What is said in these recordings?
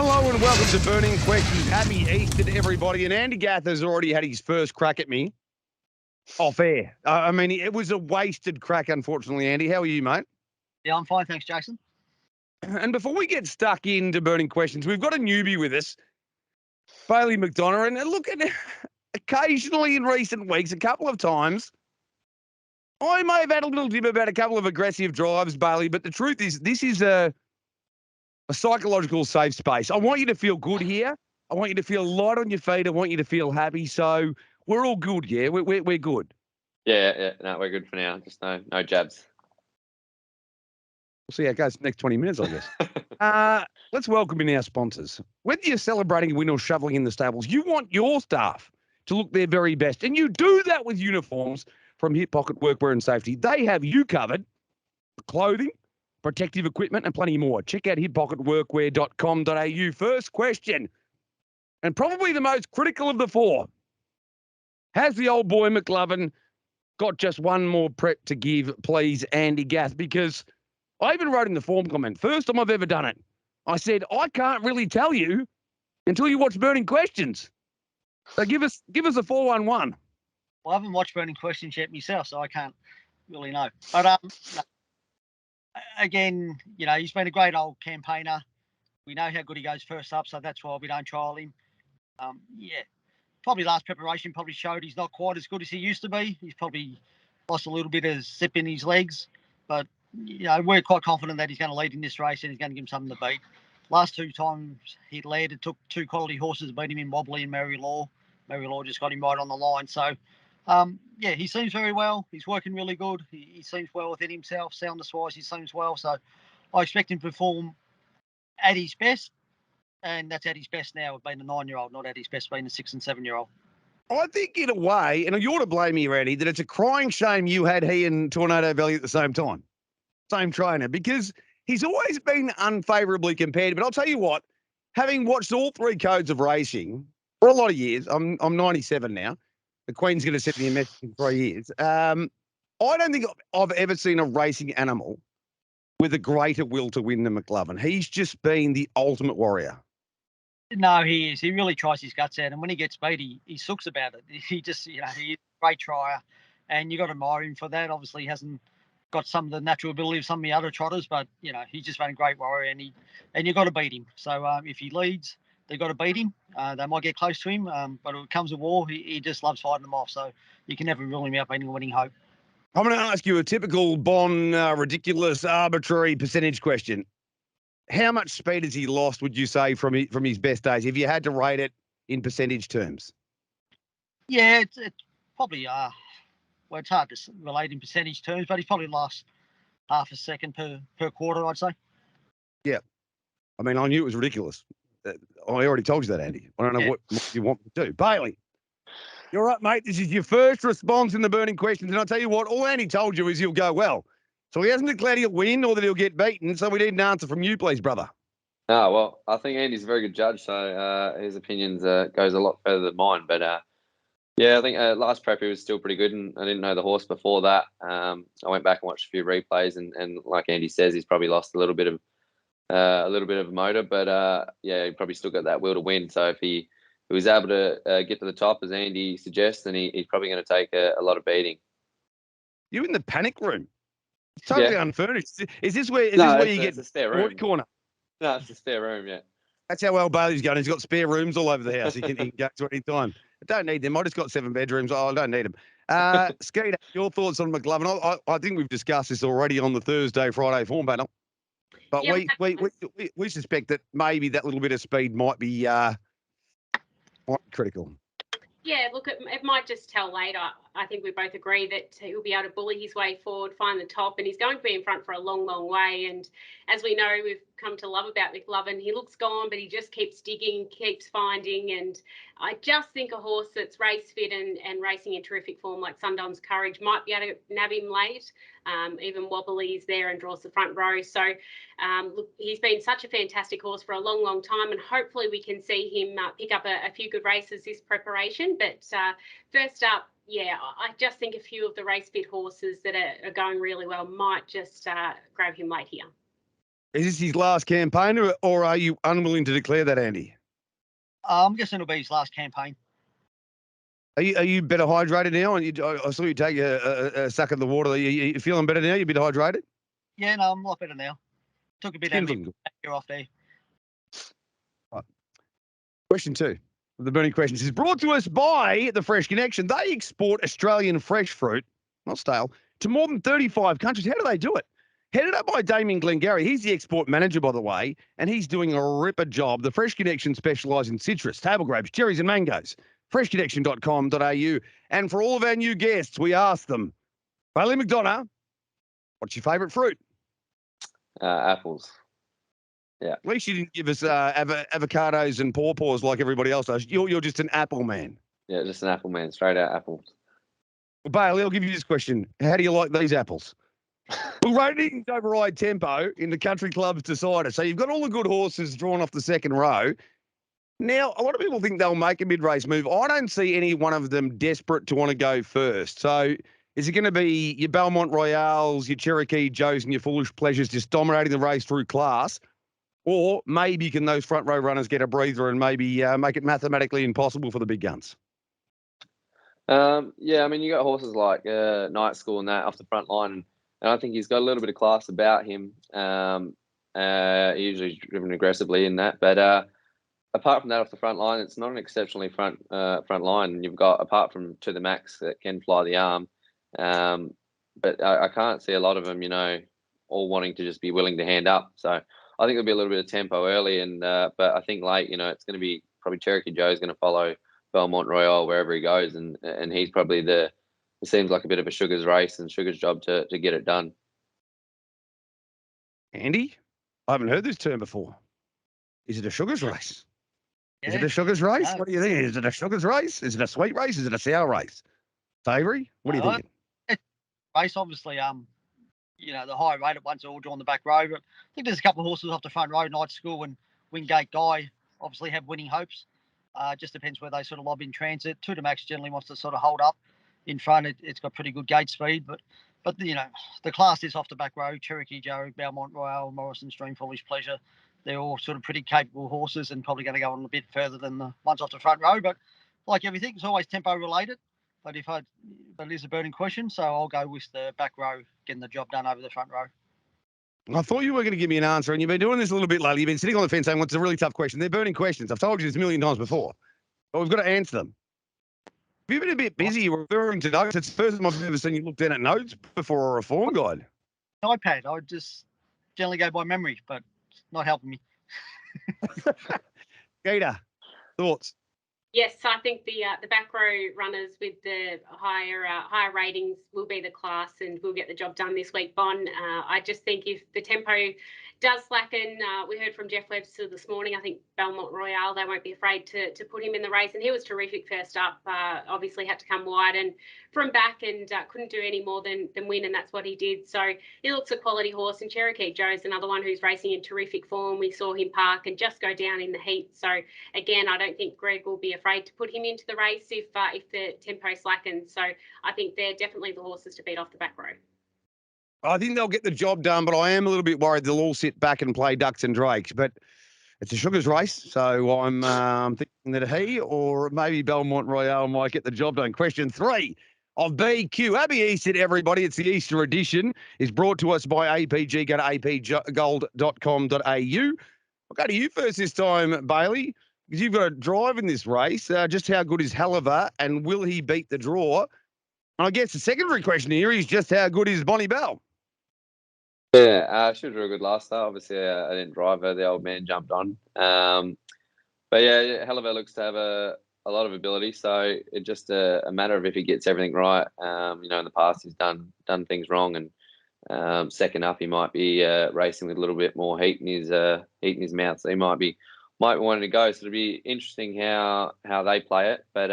Hello and welcome to Burning Questions. Happy Easter to everybody. And Andy Gath has already had his first crack at me off air. It was a wasted crack, unfortunately, Andy. How are you, mate? Yeah, I'm fine. Thanks, Jason. And before we get stuck into Burning Questions, we've got a newbie with us, Bailey McDonough. And look at occasionally in recent weeks, a couple of times, I may have had a little dip about a couple of aggressive drives, Bailey, but the truth is this is a psychological safe space. I want you to feel good here. I want you to feel light on your feet. I want you to feel happy. So we're all good, yeah? We're good. Yeah. No, we're good for now. Just no jabs. We'll see how it goes the next 20 minutes, I guess. Let's welcome in our sponsors. Whether you're celebrating a win or shoveling in the stables, you want your staff to look their very best. And you do that with uniforms from Hip Pocket Workwear and Safety. They have you covered for clothing, protective equipment, and plenty more. Check out hippocketworkwear.com.au. First question, and probably the most critical of the four. Has the old boy McLovin got just one more prep to give, please, Andy Gath? Because I even wrote in the form comment, first time I've ever done it. I said, I can't really tell you until you watch Burning Questions. So give us a 411. Well, I haven't watched Burning Questions yet myself, so I can't really know. But again, he's been a great old campaigner. We know how good he goes first up, so that's why we don't trial him. Probably last preparation probably showed he's not quite as good as he used to be. He's probably lost a little bit of zip in his legs, but we're quite confident that he's going to lead in this race and he's going to give him something to beat. Last two times he led, it took two quality horses to beat him in Wobbly and Mary Law. Mary Law just got him right on the line. So, he seems very well. He's working really good. He seems well within himself. Soundness-wise, he seems well. So I expect him to perform at his best, and that's at his best now of being a 9-year-old, not at his best being a 6 and 7-year-old. I think in a way, and you're to blame me, Randy, that it's a crying shame you had he and Tornado Valley at the same time. Same trainer, because he's always been unfavourably compared. But I'll tell you what, having watched all three codes of racing for a lot of years, I'm 97 now. The Queen's going to set me a message in 3 years. I don't think I've ever seen a racing animal with a greater will to win than McLovin. He's just been the ultimate warrior. No, he is. He really tries his guts out, and when he gets beat, he sooks about it. He just, he's a great trier, and you got to admire him for that. Obviously, he hasn't got some of the natural ability of some of the other trotters, but he's just been a great warrior, and you got to beat him. So if he leads, they got to beat him. They might get close to him, but when it comes to war, he just loves fighting them off. So you can never rule him out being a winning hope. I'm going to ask you a typical ridiculous, arbitrary percentage question. How much speed has he lost, would you say, from his best days, if you had to rate it in percentage terms? Yeah, it's probably, it's hard to relate in percentage terms, but he's probably lost half a second per quarter, I'd say. Yeah. I knew it was ridiculous. I already told you that, Andy. I don't know what you want me to do. Bailey, you're right, mate. This is your first response in the Burning Questions, and I'll tell you what, all Andy told you is he'll go well. So he hasn't declared he'll win or that he'll get beaten, so we need an answer from you, please, brother. Oh, well, I think Andy's a very good judge, so his opinions goes a lot further than mine. But, I think last prep he was still pretty good, and I didn't know the horse before that. I went back and watched a few replays, and like Andy says, he's probably lost a little bit of motor, but, he probably still got that will to win. So if he was able to get to the top, as Andy suggests, then he's probably going to take a lot of beating. You in the panic room? It's totally unfurnished. Is this where you get the spare room corner? No, it's the spare room, yeah. That's how well Bailey's going. He's got spare rooms all over the house. He can go to any time. I don't need them. I just got 7 bedrooms. I don't need them. Skeeter, your thoughts on McLovin? I think we've discussed this already on the Thursday, Friday form panel. But we suspect that maybe that little bit of speed might be critical. Yeah, look, it might just tell later. I think we both agree that he'll be able to bully his way forward, find the top, and he's going to be in front for a long, long way. And as we know, we've come to love about McLovin. He looks gone, but he just keeps digging, keeps finding. And I just think a horse that's race fit and racing in terrific form like Sundown's Courage might be able to nab him late. Even Wobbly is there and draws the front row. So, look, he's been such a fantastic horse for a long, long time, and hopefully we can see him pick up a few good races this preparation. But first up, I just think a few of the race fit horses that are going really well might just grab him late here. Is this his last campaign, or are you unwilling to declare that, Andy? I'm guessing it'll be his last campaign. Are you better hydrated now? And I saw you take a suck of the water. You feeling better now? You a bit hydrated? Yeah, no, I'm a lot better now. Took a bit out of me off there. Right. Question 2. The burning questions is brought to us by the Fresh Connection. They export Australian fresh fruit, not stale, to more than 35 countries. How do they do it? Headed up by Damien Glengarry. He's the export manager, by the way, and he's doing a ripper job. The Fresh Connection specialise in citrus, table grapes, cherries and mangoes. freshconnection.com.au. And for all of our new guests, we ask them, Bailey McDonough, what's your favourite fruit? Apples. Yeah. At least you didn't give us avocados and pawpaws like everybody else does. You're just an apple man. Yeah, just an apple man. Straight out apples. Well, Bailey, I'll give you this question. How do you like these apples? Well, ratings override tempo in the country club's decider. So you've got all the good horses drawn off the second row. Now, a lot of people think they'll make a mid-race move. I don't see any one of them desperate to want to go first. So is it going to be your Belmont Royales, your Cherokee Joes and your Foolish Pleasures just dominating the race through class? Or maybe can those front row runners get a breather and maybe make it mathematically impossible for the big guns? Yeah, I mean, you got horses like Night School and that off the front line, and I think he's got a little bit of class about him. Usually driven aggressively in that, but apart from that, off the front line, it's not an exceptionally front line. You've got, apart from To the Max, that can fly the arm, but I can't see a lot of them, all wanting to just be willing to hand up. So I think there'll be a little bit of tempo early, and but I think late, it's going to be probably Cherokee Joe's going to follow Belmont Royale wherever he goes, and he's probably it seems like a bit of a Sugar's race and Sugar's job to get it done. Andy, I haven't heard this term before. Is it a Sugar's race? Yeah. Is it a Sugar's race? No. What do you think? Is it a Sugar's race? Is it a sweet race? Is it a sour race? Savoury? What are you thinking? Race, obviously, the high rated ones are all drawn the back row, but I think there's a couple of horses off the front row, Night School and Wingate Guy, obviously have winning hopes. Just depends where they sort of lob in transit. To the Max generally wants to sort of hold up in front. It's got pretty good gate speed, but the class is off the back row. Cherokee Joe, Belmont Royale, Morrison Stream, Foolish Pleasure. They're all sort of pretty capable horses and probably going to go on a bit further than the ones off the front row. But like everything, it's always tempo related. But it is a burning question, so I'll go with the back row getting the job done over the front row. I thought you were going to give me an answer, and you've been doing this a little bit lately. You've been sitting on the fence saying, well, it's a really tough question. They're burning questions. I've told you this a million times before, but we've got to answer them. Have you been a bit busy referring to notes? It's the first time I've ever seen you look down at notes before a reform guide. iPad, I just generally go by memory, but it's not helping me. Gator, thoughts? Yes, I think the back row runners with the higher ratings will be the class and will get the job done this week, Bon. I just think if the tempo does slacken, we heard from Jeff Webster this morning, I think Belmont Royale, they won't be afraid to put him in the race, and he was terrific first up, obviously had to come wide and from back and couldn't do any more than win, and that's what he did. So he looks a quality horse, and Cherokee Joe's another one who's racing in terrific form. We saw him park and just go down in the heat. So again, I don't think Greg will be afraid to put him into the race if the tempo slackens. So I think they're definitely the horses to beat off the back row. I think they'll get the job done, but I am a little bit worried they'll all sit back and play ducks and drakes. But it's a Sugar's race, so I'm thinking that he or maybe Belmont Royale might get the job done. Question 3 of BQ. Happy Easter to everybody. It's the Easter edition. It's brought to us by APG. Go to apgold.com.au. I'll go to you first this time, Bailey, because you've got a drive in this race. Just how good is Haliver, and will he beat the draw? And I guess the secondary question here is just how good is Bonnie Bell? Yeah, she was real good last start. Obviously, I didn't drive her. The old man jumped on. But yeah, Haliver looks to have a lot of ability. So it's just a matter of if he gets everything right. In the past he's done things wrong, and second up he might be racing with a little bit more heat in his mouth. So he might be wanting to go. So it'll be interesting how they play it. But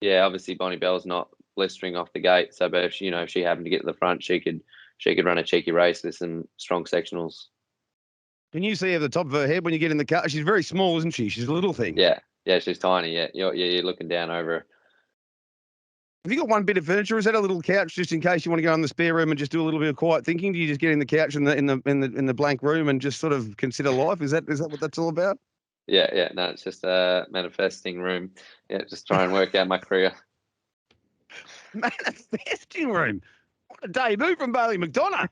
yeah, obviously Bonnie Bell's not blistering off the gate. So, but if she happened to get to the front, she could run a cheeky race with some strong sectionals. Can you see at the top of her head when you get in the car? She's very small, isn't she? She's a little thing. Yeah, she's tiny. Yeah, you're looking down over her. Have you got one bit of furniture? Is that a little couch just in case you want to go in the spare room and just do a little bit of quiet thinking? Do you just get in the couch in the blank room and just sort of consider life? Is that what that's all about? Yeah. No, it's just a manifesting room. Yeah, just try and work out my career. Manifesting room. What a debut from Bailey McDonough.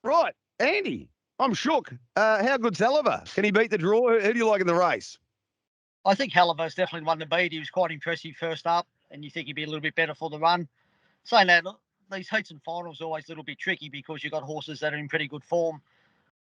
Right, Andy, I'm shook. How good's Oliver? Can he beat the draw? Who do you like in the race? I think Halliver's definitely one to beat. He was quite impressive first up, and you think he'd be a little bit better for the run. Saying that, these heats and finals are always a little bit tricky because you've got horses that are in pretty good form.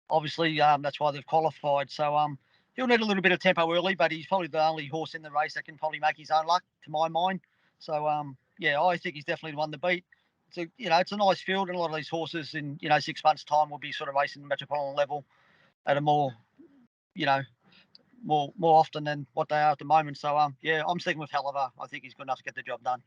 Obviously, that's why they've qualified. So he'll need a little bit of tempo early, but he's probably the only horse in the race that can probably make his own luck, to my mind. So, yeah, I think he's definitely the one to beat. So, it's a nice field, and a lot of these horses in, 6 months' time will be sort of racing the metropolitan level at a more, more often than what they are at the moment. So, yeah, I'm sticking with Halliver. I think he's good enough to get the job done.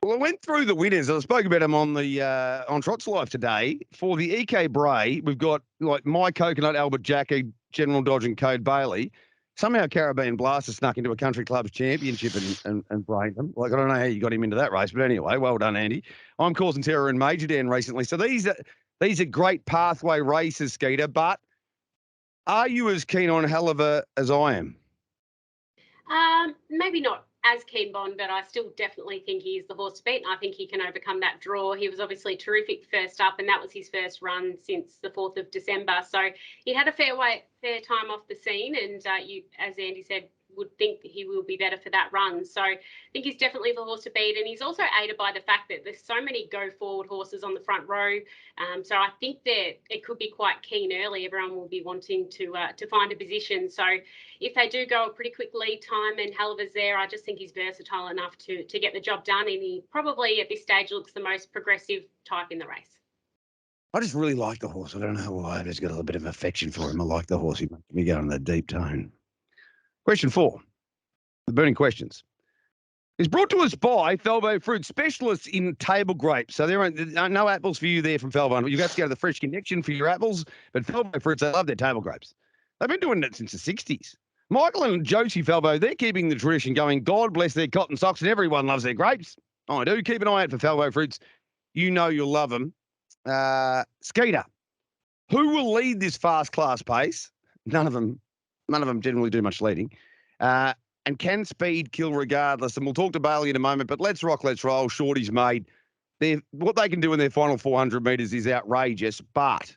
Well, I went through the winners. I spoke about them on the on Trots Live today. For the EK Bray, we've got like My Coconut, Albert Jackie, General Dodge, and Code Bailey. Somehow Caribbean Blaster snuck into a country clubs championship and brained them. Like, I don't know how you got him into that race, but anyway, well done, Andy. I'm causing terror in Major Dan recently. So these are great pathway races, Skeeter, but are you as keen on Halliver as I am? Maybe not as keen, Bond, but I still definitely think he's the horse to beat, and I think he can overcome that draw. He was obviously terrific first up, and that was his first run since the 4th of December. So he had a fair time off the scene, and you, as Andy said, would think that he will be better for that run. So I think he's definitely the horse to beat, and he's also aided by the fact that there's so many go forward horses on the front row. So I think that it could be quite keen early. Everyone will be wanting to find a position. So if they do go a pretty quick lead time and Halliver's there, I just think he's versatile enough to get the job done, and he probably at this stage looks the most progressive type in the race. I just really like the horse. I don't know why. I've just got a little bit of affection for him. I like the horse. He makes me go in the deep tone. Question 4, the burning questions, is brought to us by Felvo Fruit, specialists in table grapes. So there are no apples for you there from Felvo. You have to go to the Fresh Connection for your apples, but Felvo Fruits, they love their table grapes. They've been doing it since the 60s. Michael and Josie Felvo, they're keeping the tradition going. God bless their cotton socks, and everyone loves their grapes. I do. Keep an eye out for Felvo Fruits. You know you'll love them. Skeeter, who will lead this fast class pace? None of them generally do much leading. And can speed kill regardless? And we'll talk to Bailey in a moment, but let's rock, let's roll. Shorty's made. What they can do in their final 400 metres is outrageous, but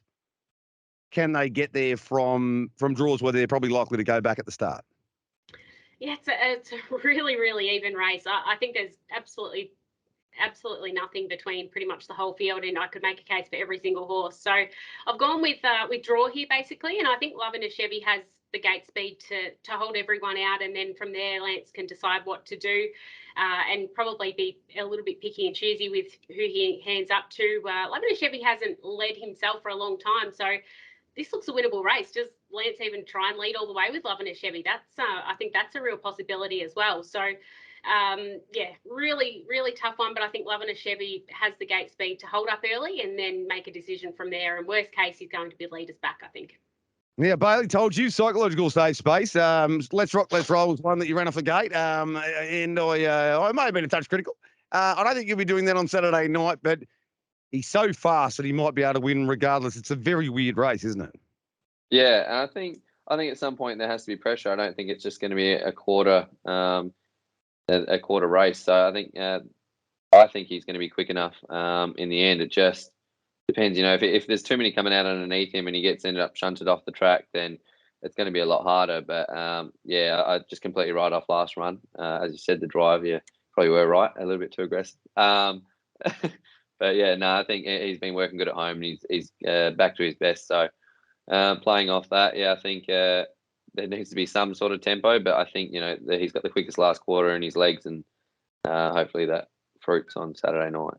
can they get there from draws where they're probably likely to go back at the start? Yeah, it's a really, really even race. I think there's absolutely nothing between pretty much the whole field, and I could make a case for every single horse. So I've gone with draw here basically, and I think Love and a Chevy has the gate speed to hold everyone out, and then from there Lance can decide what to do, and probably be a little bit picky and choosy with who he hands up to. Love and a Chevy hasn't led himself for a long time, so this looks a winnable race. Does Lance even try and lead all the way with Love and a Chevy? That's I think that's a real possibility as well. So yeah, really, really tough one, but I think Love and a Chevy has the gate speed to hold up early and then make a decision from there. And worst case, he's going to be leaders back, I think. Yeah, Bailey told you, psychological safe space. Let's rock, let's roll was one that you ran off the gate. And I may have been a touch critical. I don't think you'll be doing that on Saturday night, but he's so fast that he might be able to win regardless. It's a very weird race, isn't it? Yeah, and I think at some point there has to be pressure. I don't think it's just going to be a quarter race. So I think he's going to be quick enough in the end. It just depends, if there's too many coming out underneath him and he ended up shunted off the track, then it's going to be a lot harder. But yeah, I just completely right off last run. As you said, the drive, you probably were right, a little bit too aggressive. But yeah, no, I think he's been working good at home and he's back to his best. So playing off that, yeah, I think there needs to be some sort of tempo, but I think, that he's got the quickest last quarter in his legs, and hopefully that fruits on Saturday night.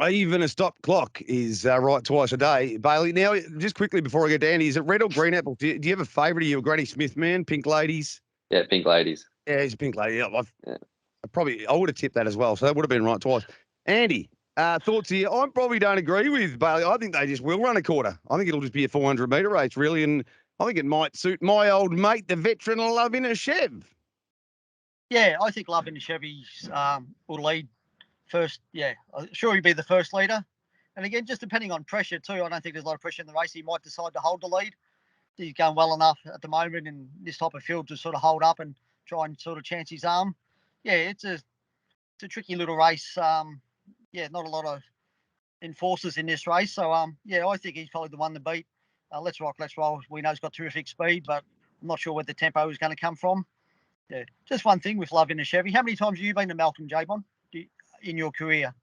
Even a stop clock is right twice a day. Bailey, now, just quickly before I get to Andy, is it red or green apple? Do you have a favourite? Are you a Granny Smith man? Pink ladies? Yeah, pink ladies. Yeah, he's a pink lady. I would have tipped that as well, so that would have been right twice. Andy, thoughts here? I probably don't agree with Bailey. I think they just will run a quarter. I think it'll just be a 400-metre race, really, and I think it might suit my old mate, the veteran Love in a Chev. Yeah, I think Love in a Chevy will lead first, I'm sure he'd be the first leader. And again, just depending on pressure too, I don't think there's a lot of pressure in the race. He might decide to hold the lead. He's going well enough at the moment in this type of field to sort of hold up and try and sort of chance his arm. Yeah, it's a tricky little race. Not a lot of enforcers in this race. So, I think he's probably the one to beat. Let's Rock, Let's Roll. We know he's got terrific speed, but I'm not sure where the tempo is going to come from. Yeah, just one thing with Love in a Chevy. How many times have you been to Malcolm, Jabon, in your career?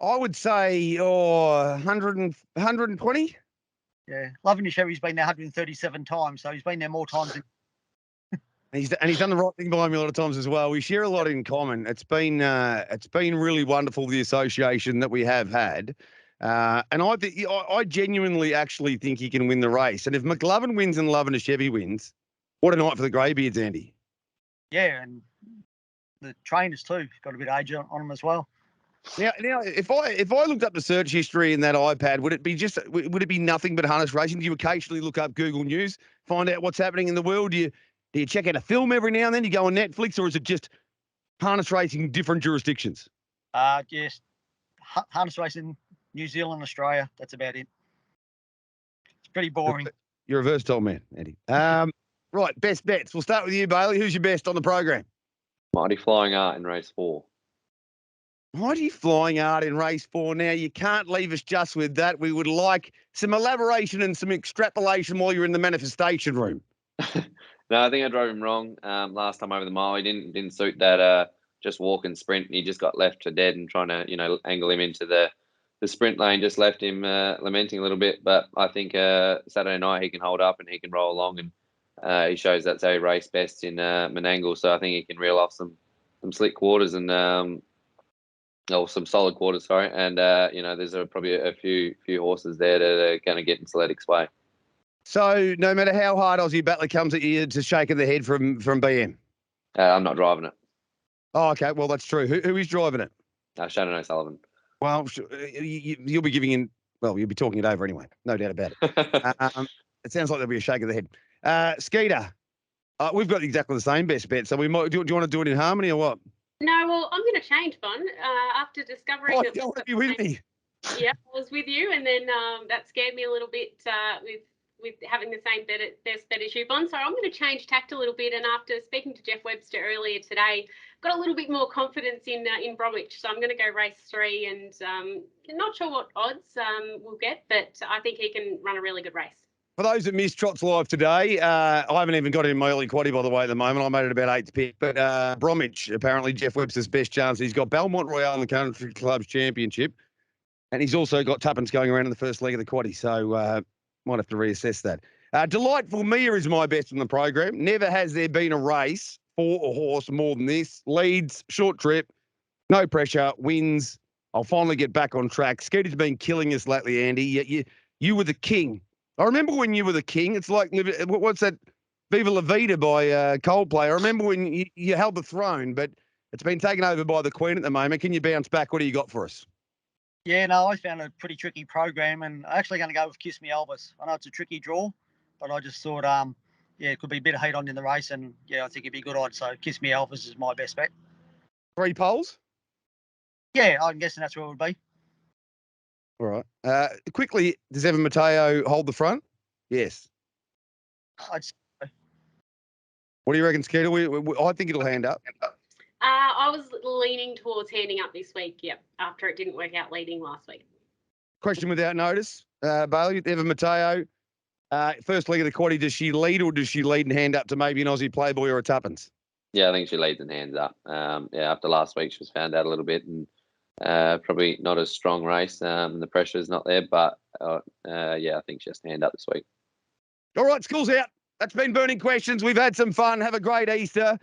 I would say 100 120. Yeah, Love in a Chevy's been there 137 times, so he's been there more times than. He's done the right thing by me a lot of times as well. We share a lot in common. It's been really wonderful, the association that we have had. And I genuinely actually think he can win the race. And if McLovin wins and Love in a Chevy wins, what a night for the Greybeards, Andy. Yeah, and the trainers too got a bit of age on them as well. Now, if I looked up the search history in that iPad, would it be nothing but harness racing? Do you occasionally look up Google News, find out what's happening in the world? Do you check out a film every now and then? You go on Netflix, or is it just harness racing in different jurisdictions? Just harness racing, New Zealand, Australia. That's about it. It's pretty boring. You're a versatile man, Andy. Right, best bets. We'll start with you, Bailey. Who's your best on the program? Mighty Flying Art in race 4. Mighty Flying Art in race 4. Now, you can't leave us just with that. We would like some elaboration and some extrapolation while you're in the manifestation room. No, I think I drove him wrong last time over the mile. He didn't suit that just walk and sprint. He just got left for dead, and trying to angle him into the sprint lane just left him lamenting a little bit. But I think Saturday night he can hold up and he can roll along, and he shows that's how he raced best in Menangle. So I think he can reel off some slick quarters and some solid quarters, sorry. And there's probably a few horses there that are going to get in Selectic's way. So no matter how hard Aussie Battler comes at you to shaking the head from BM? I'm not driving it. Oh, okay. Well, that's true. Who is driving it? Shannon O'Sullivan. Well, you'll be giving in. Well, you'll be talking it over anyway. No doubt about it. It sounds like there'll be a shake of the head. Skeeter, we've got exactly the same best bet. So we might. Do you want to do it in harmony or what? No, well, I'm going to change, Bon. After discovering that. You want to be with me? Yeah, I was with you, and then that scared me a little bit with having the same best bet as you, Bon. So I'm going to change tact a little bit. And after speaking to Jeff Webster earlier today, got a little bit more confidence in Bromwich. So I'm going to go race 3, and not sure what odds we'll get, but I think he can run a really good race. For those that missed Trots Live today, I haven't even got it in my early quaddie, by the way, at the moment. I made it about 8th pick. But Bromwich, apparently Jeff Webster's best chance. He's got Belmont Royale in the Country Clubs Championship, and he's also got tuppence going around in the first leg of the quaddie. So might have to reassess that. Delightful Mia is my best in the program. Never has there been a race for a horse more than this. Leads, short trip, no pressure, wins. I'll finally get back on track. Skeeter's been killing us lately, Andy. You were the king. I remember when you were the king. It's like, what's that? Viva La Vida by Coldplay. I remember when you held the throne, but it's been taken over by the Queen at the moment. Can you bounce back? What do you got for us? Yeah, no, I found a pretty tricky program, and I'm actually going to go with Kiss Me Elvis. I know it's a tricky draw, but I just thought, it could be a bit of heat on in the race, and I think it'd be good odds. So Kiss Me Elvis is my best bet. 3 poles? Yeah, I'm guessing that's where it would be. All right. Quickly, does Evan Mateo hold the front? Yes. I'd say so. What do you reckon, Skeeter? I think it'll hand up. I was leaning towards handing up this week, after it didn't work out leading last week. Question without notice. Bailey, Evan Mateo, first leg of the quaddie, does she lead or does she lead and hand up to maybe an Aussie Playboy or a tuppence? Yeah, I think she leads and hands up. After last week, she was found out a little bit, and probably not a strong race. The pressure is not there, but I think she has to hand up this week. All right, school's out. That's been Burning Questions. We've had some fun. Have a great Easter.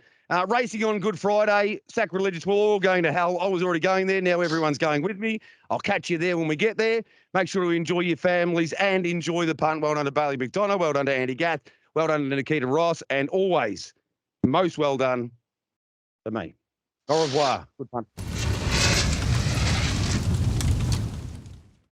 Racing on Good Friday. Sacrilegious. We're all going to hell. I was already going there. Now everyone's going with me. I'll catch you there when we get there. Make sure to enjoy your families and enjoy the punt. Well done to Bailey McDonough. Well done to Andy Gath. Well done to Nikkita Ross. And always, most well done to me. Au revoir. Good punt.